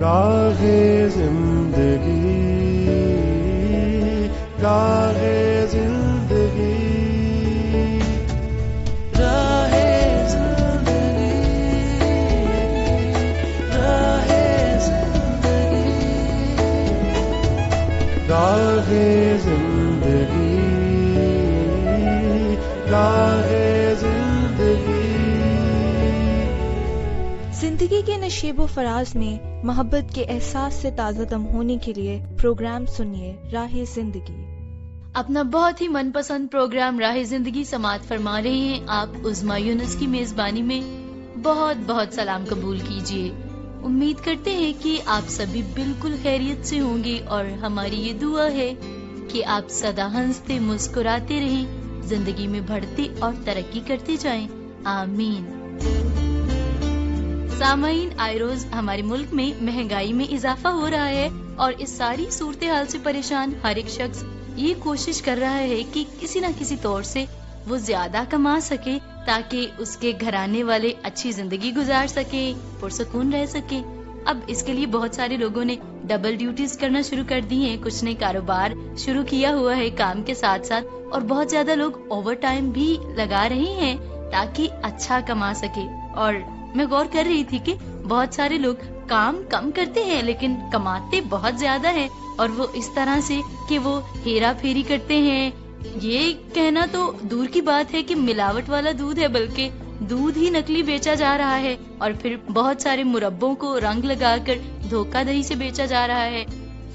راہ زندگی، راہ زندگی، راہ زندگی، راہ زندگی، راہ زندگی، راہ زندگی۔ زندگی کے نشیب و فراز میں محبت کے احساس سے تازہ دم ہونے کے لیے پروگرام سنیے راہ زندگی۔ اپنا بہت ہی من پسند پروگرام راہ زندگی سماعت فرما رہے ہیں آپ عظمیٰ یونس کی میزبانی میں۔ بہت بہت سلام قبول کیجیے۔ امید کرتے ہیں کہ آپ سبھی بالکل خیریت سے ہوں گے، اور ہماری یہ دعا ہے کہ آپ سدا ہنستے مسکراتے رہیں، زندگی میں بڑھتے اور ترقی کرتے جائیں، آمین۔ سامعین، آئے روز ہمارے ملک میں مہنگائی میں اضافہ ہو رہا ہے، اور اس ساری صورتحال سے پریشان ہر ایک شخص یہ کوشش کر رہا ہے کہ کسی نہ کسی طور سے وہ زیادہ کما سکے تاکہ اس کے گھرانے والے اچھی زندگی گزار سکیں، پرسکون رہ سکیں۔ اب اس کے لیے بہت سارے لوگوں نے ڈبل ڈیوٹیز کرنا شروع کر دی ہیں، کچھ نے کاروبار شروع کیا ہوا ہے کام کے ساتھ ساتھ، اور بہت زیادہ لوگ اوور ٹائم بھی لگا رہے ہیں تاکہ اچھا کما سکے۔ اور میں غور کر رہی تھی کہ بہت سارے لوگ کام کم کرتے ہیں لیکن کماتے بہت زیادہ ہیں، اور وہ اس طرح سے کہ وہ ہیرا پھیری کرتے ہیں۔ یہ کہنا تو دور کی بات ہے کہ ملاوٹ والا دودھ ہے، بلکہ دودھ ہی نکلی بیچا جا رہا ہے، اور پھر بہت سارے مربوں کو رنگ لگا کر دھوکہ دہی سے بیچا جا رہا ہے۔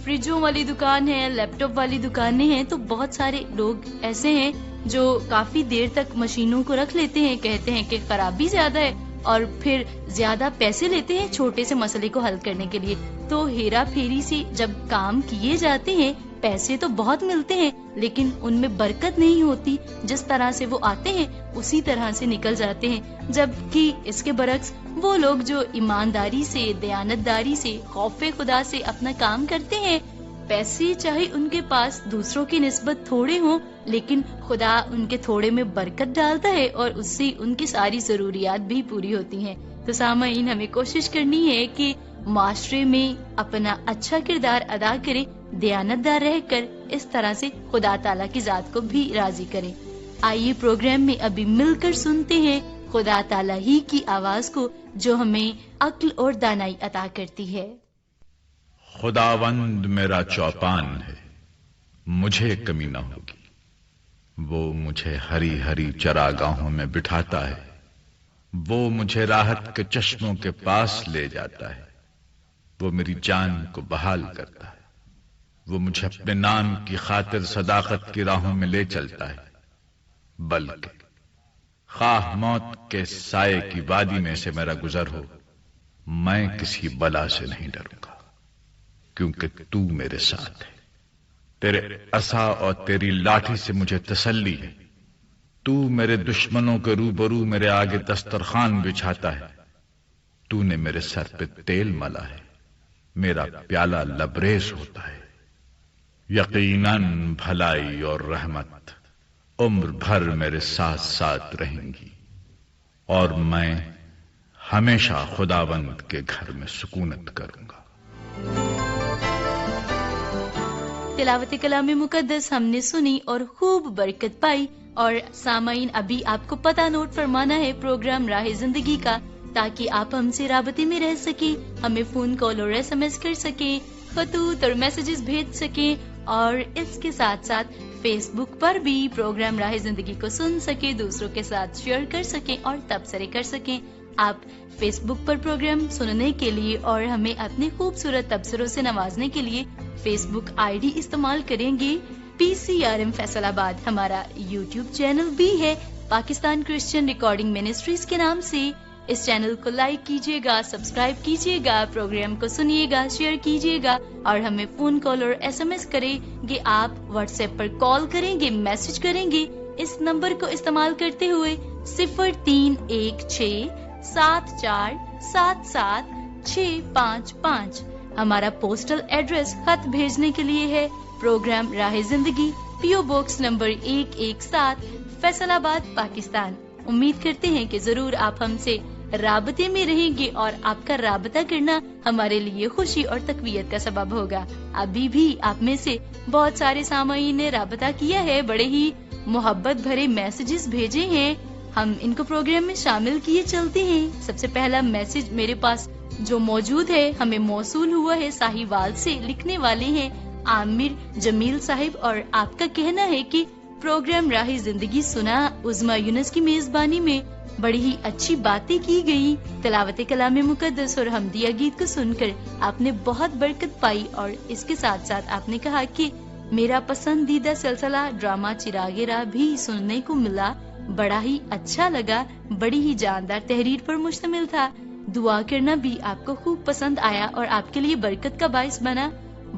فریجوں والی دکان ہے، لیپ ٹاپ والی دکانیں ہیں، تو بہت سارے لوگ ایسے ہیں جو کافی دیر تک مشینوں کو رکھ لیتے ہیں، کہتے ہیں کہ خرابی زیادہ ہے، اور پھر زیادہ پیسے لیتے ہیں چھوٹے سے مسئلے کو حل کرنے کے لیے۔ تو ہیرا پھیری سے جب کام کیے جاتے ہیں، پیسے تو بہت ملتے ہیں لیکن ان میں برکت نہیں ہوتی، جس طرح سے وہ آتے ہیں اسی طرح سے نکل جاتے ہیں۔ جبکہ اس کے برعکس وہ لوگ جو ایمانداری سے، دیانتداری سے، خوف خدا سے اپنا کام کرتے ہیں، پیسے چاہے ان کے پاس دوسروں کی نسبت تھوڑے ہوں لیکن خدا ان کے تھوڑے میں برکت ڈالتا ہے، اور اس سے ان کی ساری ضروریات بھی پوری ہوتی ہیں۔ تو سامعین، ہمیں کوشش کرنی ہے کہ معاشرے میں اپنا اچھا کردار ادا کریں، دیانتدار رہ کر اس طرح سے خدا تعالیٰ کی ذات کو بھی راضی کریں۔ آئیے پروگرام میں ابھی مل کر سنتے ہیں خدا تعالیٰ ہی کی آواز کو، جو ہمیں عقل اور دانائی عطا کرتی ہے۔ خداوند میرا چوپان ہے، مجھے کمی نہ ہوگی۔ وہ مجھے ہری ہری چراگاہوں میں بٹھاتا ہے، وہ مجھے راحت کے چشموں کے پاس لے جاتا ہے، وہ میری جان کو بحال کرتا ہے، وہ مجھے اپنے نام کی خاطر صداقت کی راہوں میں لے چلتا ہے، بلکہ خواہ موت کے سائے کی وادی میں سے میرا گزر ہو، میں کسی بلا سے نہیں ڈروں گا، کیونکہ تو میرے ساتھ ہے۔ تیرے عصا اور تیری لاٹھی سے مجھے تسلی ہے۔ تو میرے دشمنوں کے روبرو میرے آگے دسترخوان بچھاتا ہے، تو نے میرے سر پہ تیل ملا ہے، میرا پیالہ لبریز ہوتا ہے۔ یقیناً بھلائی اور رحمت عمر بھر میرے ساتھ ساتھ رہیں گی، اور میں ہمیشہ خداوند کے گھر میں سکونت کروں گا۔ تلاوت کلام مقدس ہم نے سنی اور خوب برکت پائی۔ اور سامعین، ابھی آپ کو پتہ نوٹ فرمانا ہے پروگرام راہ زندگی کا، تاکہ آپ ہم سے رابطے میں رہ سکیں، ہمیں فون کال اور SMS کر سکیں، خطوط اور میسیجز بھیج سکیں، اور اس کے ساتھ ساتھ فیس بک پر بھی پروگرام راہ زندگی کو سن سکیں، دوسروں کے ساتھ شیئر کر سکیں اور تبصرے کر سکیں۔ آپ فیس بک پر پروگرام سننے کے لیے اور ہمیں اپنے خوبصورت تبصروں سے نوازنے کے لیے فیس بک ID استعمال کریں گے PCRM فیصل آباد۔ ہمارا YouTube چینل بھی ہے پاکستان کرسچن ریکارڈنگ منسٹریز کے نام سے۔ اس چینل کو لائک کیجیے گا، سبسکرائب کیجیے گا، پروگرام کو سنیے گا، شیئر کیجیے گا، اور ہمیں فون کال اور SMS کریں گے۔ آپ واٹس ایپ پر کال کریں گے، میسج کریں گے اس نمبر کو استعمال کرتے ہوئے 031674775655۔ ہمارا پوسٹل ایڈریس خط بھیجنے کے لیے ہے پروگرام راہ زندگی، PO باکس نمبر 117، فیصل آباد، پاکستان۔ امید کرتے ہیں کہ ضرور آپ ہم سے رابطے میں رہیں گے اور آپ کا رابطہ کرنا ہمارے لیے خوشی اور تقویت کا سبب ہوگا۔ ابھی بھی آپ میں سے بہت سارے سامعین نے رابطہ کیا ہے، بڑے ہی محبت بھرے میسیجز بھیجے ہیں، ہم ان کو پروگرام میں شامل کیے چلتے ہیں۔ سب سے پہلا میسج میرے پاس جو موجود ہے ہمیں موصول ہوا ہے ساہیوال سے، لکھنے والے ہیں عامر جمیل صاحب، اور آپ کا کہنا ہے کہ پروگرام راہ زندگی سنا، عظما یونس کی میزبانی میں بڑی ہی اچھی باتیں کی گئی، تلاوت کلام مقدس اور حمدیہ گیت کو سن کر آپ نے بہت برکت پائی، اور اس کے ساتھ ساتھ آپ نے کہا کہ میرا پسندیدہ سلسلہ ڈرامہ چراغ راہ بھی سننے کو ملا، بڑا ہی اچھا لگا، بڑی ہی جاندار تحریر پر مشتمل تھا، دعا کرنا بھی آپ کو خوب پسند آیا اور آپ کے لیے برکت کا باعث بنا۔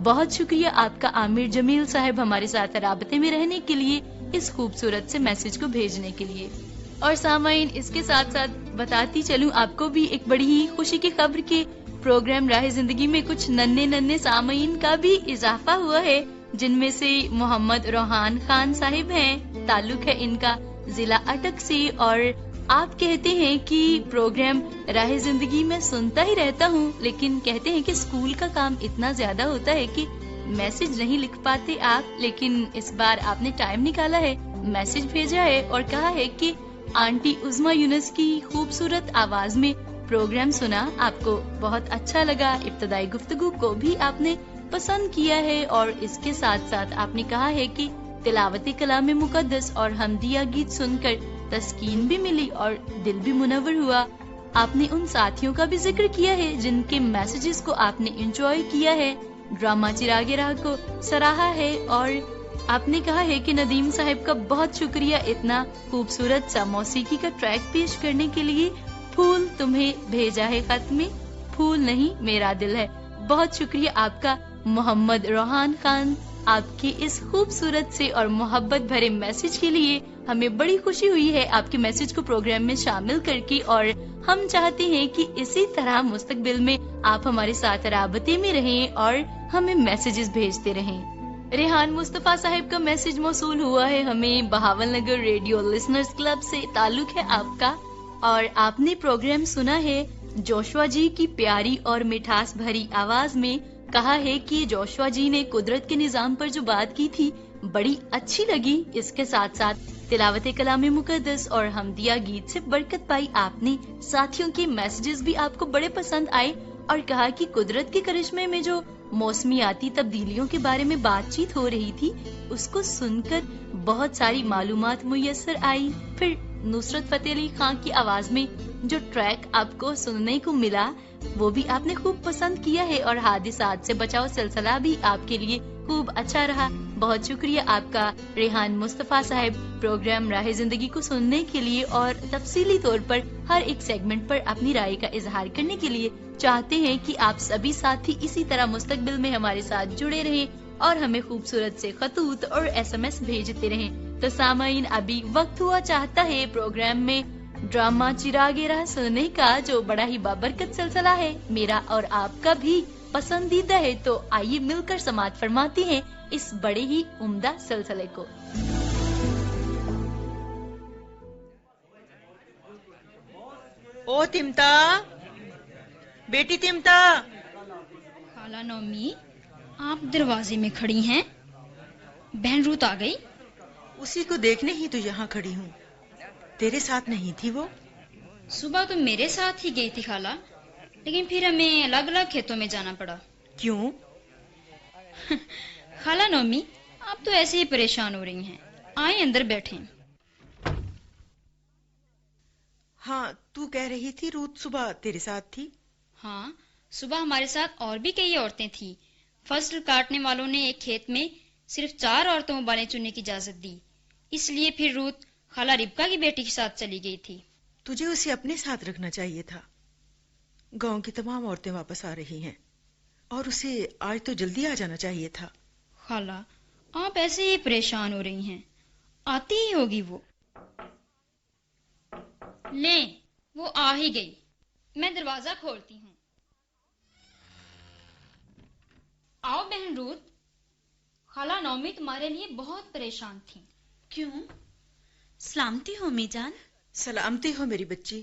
بہت شکریہ آپ کا عامر جمیل صاحب ہمارے ساتھ رابطے میں رہنے کے لیے، اس خوبصورت سے میسج کو بھیجنے کے لیے۔ اور سامعین، اس کے ساتھ ساتھ بتاتی چلوں آپ کو بھی ایک بڑی ہی خوشی کی خبر کہ پروگرام راہ زندگی میں کچھ ننھے سامعین کا بھی اضافہ ہوا ہے، جن میں سے محمد روحان خان صاحب ہیں، تعلق ہے ان کا ضلع اٹک سے، اور آپ کہتے ہیں کہ پروگرام راہ زندگی میں سنتا ہی رہتا ہوں، لیکن کہتے ہیں کہ اسکول کا کام اتنا زیادہ ہوتا ہے کہ میسج نہیں لکھ پاتے آپ، لیکن اس بار آپ نے ٹائم نکالا ہے، میسج بھیجا ہے اور کہا ہے کہ آنٹی عظما یونس کی خوبصورت آواز میں پروگرام سنا، آپ کو بہت اچھا لگا، ابتدائی گفتگو کو بھی آپ نے پسند کیا ہے، اور اس کے ساتھ ساتھ آپ نے کہا ہے کہ تلاوت کلام مقدس اور حمدیہ گیت سن کر تسکین بھی ملی اور دل بھی منور ہوا۔ آپ نے ان ساتھیوں کا بھی ذکر کیا ہے جن کے میسیجز کو آپ نے انجوائے کیا ہے، ڈرامہ چراغ راہ کو سراہا ہے، اور آپ نے کہا ہے کہ ندیم صاحب کا بہت شکریہ اتنا خوبصورت سا موسیقی کا ٹریک پیش کرنے کے لیے۔ پھول تمہیں بھیجا ہے خط میں، پھول نہیں میرا دل ہے۔ بہت شکریہ آپ کا محمد روحان خان، آپ کے اس خوبصورت سے اور محبت بھرے میسج کے لیے۔ ہمیں بڑی خوشی ہوئی ہے آپ کے میسج کو پروگرام میں شامل کر کے، اور ہم چاہتے ہیں کہ اسی طرح مستقبل میں آپ ہمارے ساتھ رابطے میں رہیں اور ہمیں میسیجز بھیجتے رہیں۔ ریحان مصطفیٰ صاحب کا میسج موصول ہوا ہے ہمیں Bahawal Nagar radio listeners club سے، تعلق ہے آپ کا، اور آپ نے پروگرام سنا ہے جوشوا جی کی پیاری اور مٹھاس بھری آواز میں۔ کہا ہے کہ جوشوا جی نے قدرت کے نظام پر جو بات کی تھی بڑی اچھی لگی، اس کے ساتھ ساتھ تلاوت کلام مقدس اور حمدیہ گیت سے برکت پائی آپ نے، ساتھیوں کے میسیجز بھی آپ کو بڑے پسند آئے، اور کہا کہ قدرت کے کرشمے میں جو موسمیاتی تبدیلیوں کے بارے میں بات چیت ہو رہی تھی اس کو سن کر بہت ساری معلومات میسر آئی۔ پھر نصرت فتح علی خان کی آواز میں جو ٹریک آپ کو سننے کو ملا وہ بھی آپ نے خوب پسند کیا ہے، اور حادثات سے بچاؤ سلسلہ بھی آپ کے لیے خوب اچھا رہا۔ بہت شکریہ آپ کا ریحان مصطفیٰ صاحب پروگرام راہ زندگی کو سننے کے لیے اور تفصیلی طور پر ہر ایک سیگمنٹ پر اپنی رائے کا اظہار کرنے کے لیے۔ چاہتے ہیں کہ آپ سبھی ساتھی اسی طرح مستقبل میں ہمارے ساتھ جڑے رہیں اور ہمیں خوبصورت سے خطوط اور SMS بھیجتے رہیں۔ تو سامعین، ابھی وقت ہوا چاہتا ہے پروگرام میں ڈرامہ چراغ راہ سننے کا، جو بڑا ہی بابرکت سلسلہ ہے، میرا اور آپ کا بھی پسندیدہ ہے، تو آئیے مل کر سماعت فرماتے ہیں اس بڑے ہی عمدہ سلسلے کو۔ او تمتا، بیٹی تمتا۔ خالہ نومی، آپ دروازے میں کھڑی ہیں، بہن روت آ گئی؟ اسی کو دیکھنے ہی تو یہاں کھڑی ہوں، تیرے ساتھ نہیں تھی وہ؟ صبح تو میرے ساتھ ہی گئی تھی خالہ، لیکن پھر ہمیں الگ الگ کھیتوں میں جانا پڑا۔ کیوں؟ خالہ نومی، آپ تو ایسے ہی پریشان ہو رہی ہیں، آئیں اندر بیٹھیں۔ ہاں، تو کہہ رہی تھی روت صبح تیرے ساتھ تھی۔ ہاں، صبح ہمارے ساتھ اور بھی کئی عورتیں تھیں۔ فصل کاٹنے والوں نے ایک کھیت میں صرف 4 عورتوں کو بالیں چننے کی اجازت دی، اس لیے پھر روت خالہ ربکا کی بیٹی کے ساتھ چلی گئی تھی۔ تجھے اسے اپنے ساتھ رکھنا چاہیے تھا۔ گاؤں کی تمام عورتیں واپس آ رہی ہیں اور اسے آج تو جلدی آ جانا چاہیے تھا۔ خالہ، آپ ایسے ہی پریشان ہو رہی ہیں، آتی ہی ہوگی وہ۔ لیں، وہ آ ہی گئی، میں دروازہ کھولتی ہوں۔ آؤ بہن روت، خالہ نومی تمہارے لیے بہت پریشان تھی۔ کیوں؟ سلامتی ہو امی جان؟ سلامتی ہو میری بچی،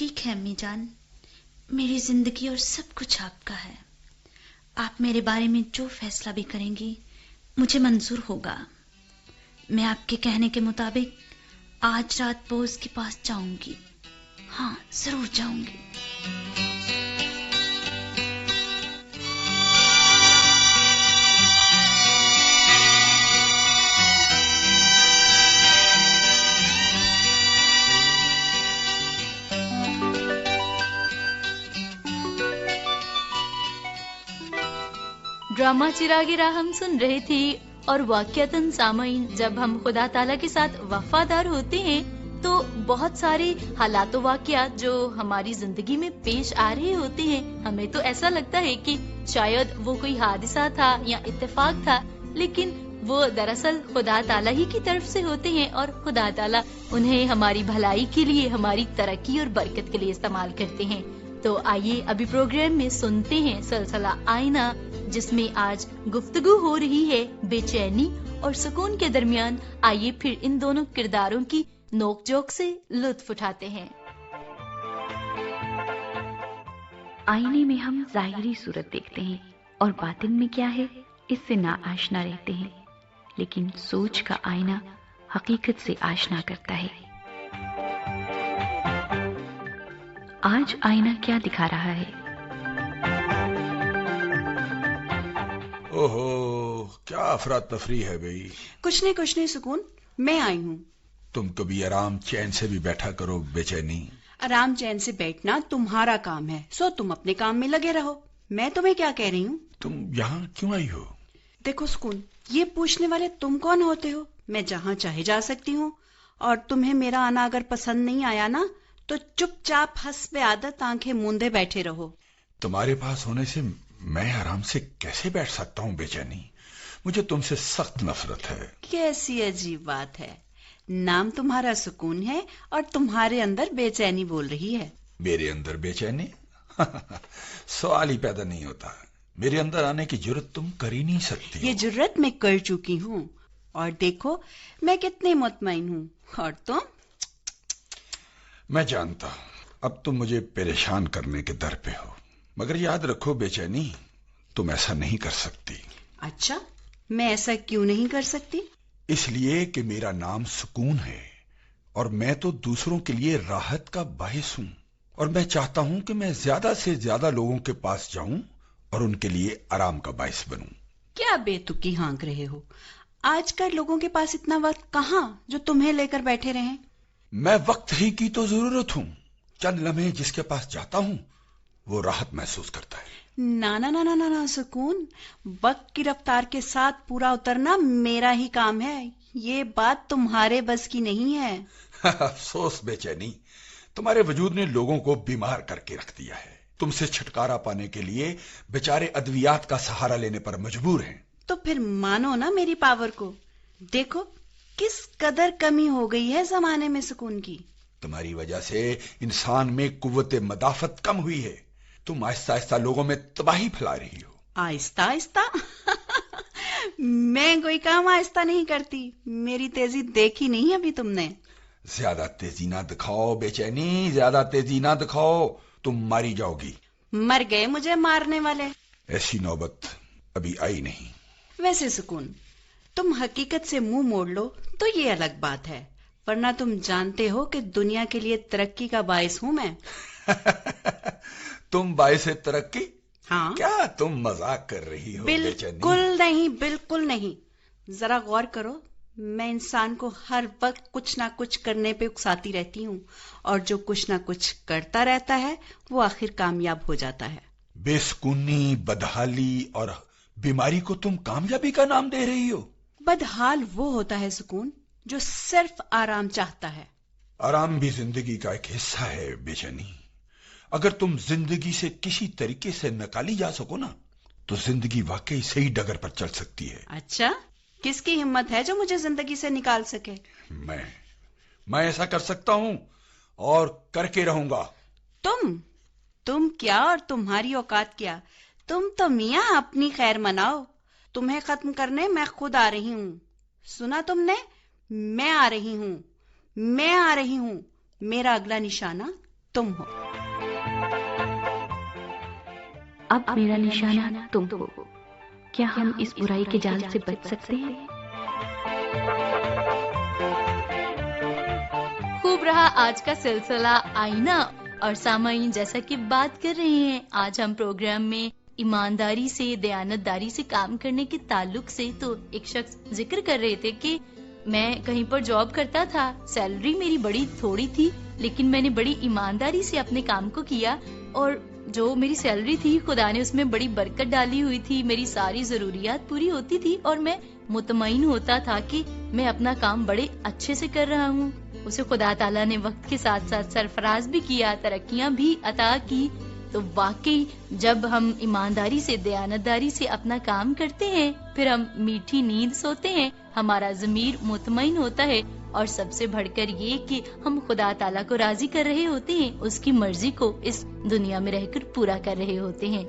ٹھیک ہے امی جان، میری زندگی اور سب کچھ آپ کا ہے. آپ میرے بارے میں جو فیصلہ بھی کریں گی مجھے منظور ہوگا. میں آپ کے کہنے کے مطابق آج رات بوس کے پاس جاؤں گی. ہاں ضرور جاؤں گی. ڈرامہ چراغ راہ ہم سن رہے تھے، اور واقعتاً سامعین، جب ہم خدا تعالیٰ کے ساتھ وفادار ہوتے ہیں تو بہت سارے حالات و واقعات جو ہماری زندگی میں پیش آ رہے ہوتے ہیں، ہمیں تو ایسا لگتا ہے کہ شاید وہ کوئی حادثہ تھا یا اتفاق تھا، لیکن وہ دراصل خدا تعالیٰ ہی کی طرف سے ہوتے ہیں، اور خدا تعالیٰ انہیں ہماری بھلائی کے لیے، ہماری ترقی اور برکت کے لیے استعمال کرتے ہیں. تو آئیے ابھی پروگرام میں سنتے ہیں سلسلہ آئینہ، جس میں آج گفتگو ہو رہی ہے بے چینی اور سکون کے درمیان. آئیے پھر ان دونوں کرداروں کی نوک جھوک سے لطف اٹھاتے ہیں. آئینے میں ہم ظاہری صورت دیکھتے ہیں اور باطن میں کیا ہے اس سے نا آشنا رہتے ہیں، لیکن سوچ کا آئینہ حقیقت سے آشنا کرتا ہے. آج آئینہ کیا دکھا رہا ہے؟ اوہو، کیا افراتفری ہے بھئی. کچھ نہیں سکون، میں آئی ہوں. تم کبھی آرام چین سے بھی بیٹھا کرو بے چینی. آرام چین سے بیٹھنا تمہارا کام ہے، سو تم اپنے کام میں لگے رہو. میں تمہیں کیا کہہ رہی ہوں؟ تم یہاں کیوں آئی ہو؟ دیکھو سکون، یہ پوچھنے والے تم کون ہوتے ہو؟ میں جہاں چاہے جا سکتی ہوں، اور تمہیں میرا آنا اگر پسند نہیں آیا نا تو چپ چاپ حسب عادت آنکھیں موندے بیٹھے رہو. تمہارے پاس ہونے سے میں آرام سے کیسے بیٹھ سکتا ہوں بے چینی؟ مجھے تم سے سخت نفرت ہے. کیسی عجیب بات ہے، نام تمہارا سکون ہے اور تمہارے اندر بے چینی بول رہی ہے. میرے اندر بے چینی؟ سوال ہی پیدا نہیں ہوتا. میرے اندر آنے کی جرت تم کر ہی نہیں سکتی. یہ جرت میں کر چکی ہوں، اور دیکھو میں کتنی مطمئن ہوں. اور تم؟ میں جانتا ہوں اب تم مجھے پریشان کرنے کے در پہ ہو، مگر یاد رکھو بے چینی، تم ایسا نہیں کر سکتی. اچھا، میں ایسا کیوں نہیں کر سکتی؟ اس لیے کہ میرا نام سکون ہے، اور میں تو دوسروں کے لیے راحت کا باعث ہوں، اور میں چاہتا ہوں کہ میں زیادہ سے زیادہ لوگوں کے پاس جاؤں اور ان کے لیے آرام کا باعث بنوں. کیا بے تکی ہانک رہے ہو؟ آج کل لوگوں کے پاس اتنا وقت کہاں جو تمہیں لے کر بیٹھے رہیں؟ میں وقت ہی کی تو ضرورت ہوں. چند لمحے جس کے پاس جاتا ہوں وہ راحت محسوس کرتا ہے. نا نا نا نا نا سکون، وقت کی رفتار کے ساتھ پورا اترنا میرا ہی کام ہے. یہ بات تمہارے بس کی نہیں ہے. افسوس بے چینی، تمہارے وجود نے لوگوں کو بیمار کر کے رکھ دیا ہے. تم سے چھٹکارا پانے کے لیے بیچارے ادویات کا سہارا لینے پر مجبور ہیں. تو پھر مانو نا میری پاور کو. دیکھو کس قدر کمی ہو گئی ہے زمانے میں سکون کی. تمہاری وجہ سے انسان میں قوت مدافعت کم ہوئی ہے. تم آہستہ آہستہ لوگوں میں تباہی پھیلا رہی ہو. آہستہ آہستہ؟ میں کوئی کام آہستہ نہیں کرتی. میری تیزی دیکھی نہیں ابھی تم نے. زیادہ تیزی نہ دکھاؤ بے چینی، زیادہ تیزی نہ دکھاؤ، تم ماری جاؤ گی. مر گئے مجھے مارنے والے. ایسی نوبت ابھی آئی نہیں. ویسے سکون، تم حقیقت سے منہ موڑ لو تو یہ الگ بات ہے، ورنہ تم جانتے ہو کہ دنیا کے لیے ترقی کا باعث ہوں میں. تم باعث ترقی؟ ہاں. کیا تم مذاق کر رہی ہو بے چینی؟ بالکل نہیں، بالکل نہیں. ذرا غور کرو، میں انسان کو ہر وقت کچھ نہ کچھ کرنے پہ اکساتی رہتی ہوں، اور جو کچھ نہ کچھ کرتا رہتا ہے وہ آخر کامیاب ہو جاتا ہے. بے سکونی، بدحالی اور بیماری کو تم کامیابی کا نام دے رہی ہو. بدحال وہ ہوتا ہے سکون جو صرف آرام چاہتا ہے. آرام بھی زندگی کا ایک حصہ ہے بے چینی. اگر تم زندگی سے کسی طریقے سے نکالی جا سکو نا تو زندگی واقعی صحیح ڈگر پر چل سکتی ہے. اچھا، کس کی ہمت ہے جو مجھے زندگی سے نکال سکے؟ میں ایسا کر سکتا ہوں اور کر کے رہوں گا. تم کیا اور تمہاری اوقات کیا؟ تم تو میاں اپنی خیر مناؤ. تمہیں ختم کرنے میں خود آ رہی ہوں. سنا تم نے؟ میں آ رہی ہوں. میرا اگلا نشانہ تم ہو۔ اب میرا نشانہ تم ہو، کیا ہم اس برائی کے جال سے بچ سکتے ہیں؟ خوب رہا آج کا سلسلہ آئینہ، اور سامعین جیسا کہ بات کر رہے ہیں آج ہم پروگرام میں ایمانداری سے، دیانتداری سے کام کرنے کے تعلق سے، تو ایک شخص ذکر کر رہے تھے کہ میں کہیں پر جاب کرتا تھا، سیلری میری بڑی تھوڑی تھی، لیکن میں نے بڑی ایمانداری سے اپنے کام کو کیا، اور جو میری سیلری تھی خدا نے اس میں بڑی برکت ڈالی ہوئی تھی، میری ساری ضروریات پوری ہوتی تھی، اور میں مطمئن ہوتا تھا کہ میں اپنا کام بڑے اچھے سے کر رہا ہوں۔ اسے خدا تعالیٰ نے وقت کے ساتھ ساتھ سرفراز بھی کیا، ترقیاں بھی عطا کی۔ تو واقعی جب ہم ایمانداری سے، دیانتداری سے اپنا کام کرتے ہیں، پھر ہم میٹھی نیند سوتے ہیں، ہمارا ضمیر مطمئن ہوتا ہے، اور سب سے بڑھ کر یہ کہ ہم خدا تعالیٰ کو راضی کر رہے ہوتے ہیں، اس کی مرضی کو اس دنیا میں رہ کر پورا کر رہے ہوتے ہیں۔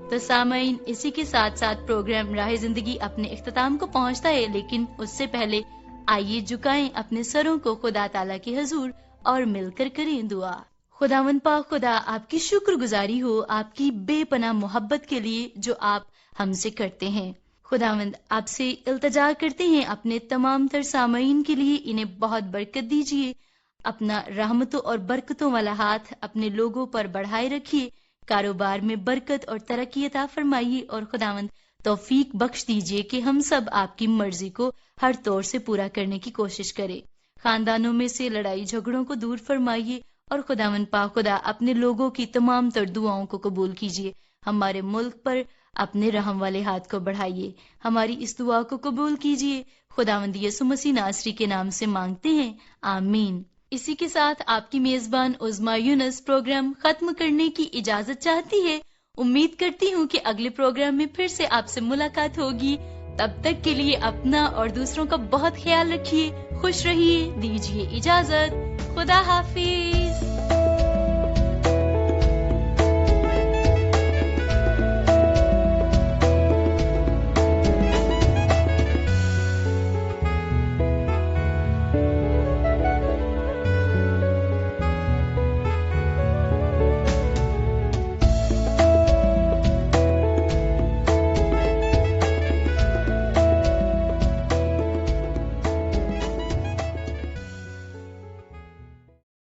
تو سامعین، اسی کے ساتھ ساتھ پروگرام راہ زندگی اپنے اختتام کو پہنچتا ہے، لیکن اس سے پہلے آئیے جھکائیں اپنے سروں کو خدا تعالیٰ کے حضور اور مل کر کریں دعا۔ خداوند پاک خدا، آپ کی شکر گزاری ہو آپ کی بے پناہ محبت کے لیے جو آپ ہم سے کرتے ہیں۔ خداوند، آپ سے التجا کرتے ہیں اپنے تمام تر سامعین کے لیے، انہیں بہت برکت دیجیے، اپنا رحمتوں اور برکتوں والا ہاتھ اپنے لوگوں پر بڑھائے رکھیے، کاروبار میں برکت اور ترقی عطا فرمائیے، اور خداوند توفیق بخش دیجیے کہ ہم سب آپ کی مرضی کو ہر طور سے پورا کرنے کی کوشش کریں۔ خاندانوں میں سے لڑائی جھگڑوں کو دور فرمائیے، اور خداوند پاک خدا اپنے لوگوں کی تمام تر دعاؤں کو قبول کیجیے۔ ہمارے ملک پر اپنے رحم والے ہاتھ کو بڑھائیے، ہماری اس دعا کو قبول کیجیے، خداوند یسوع مسیح ناصری کے نام سے مانگتے ہیں، آمین۔ اسی کے ساتھ آپ کی میزبان عظمیٰ یونس پروگرام ختم کرنے کی اجازت چاہتی ہے۔ امید کرتی ہوں کہ اگلے پروگرام میں پھر سے آپ سے ملاقات ہوگی۔ تب تک کے لیے اپنا اور دوسروں کا بہت خیال رکھیے، خوش رہیے، دیجیے اجازت، خدا حافظ۔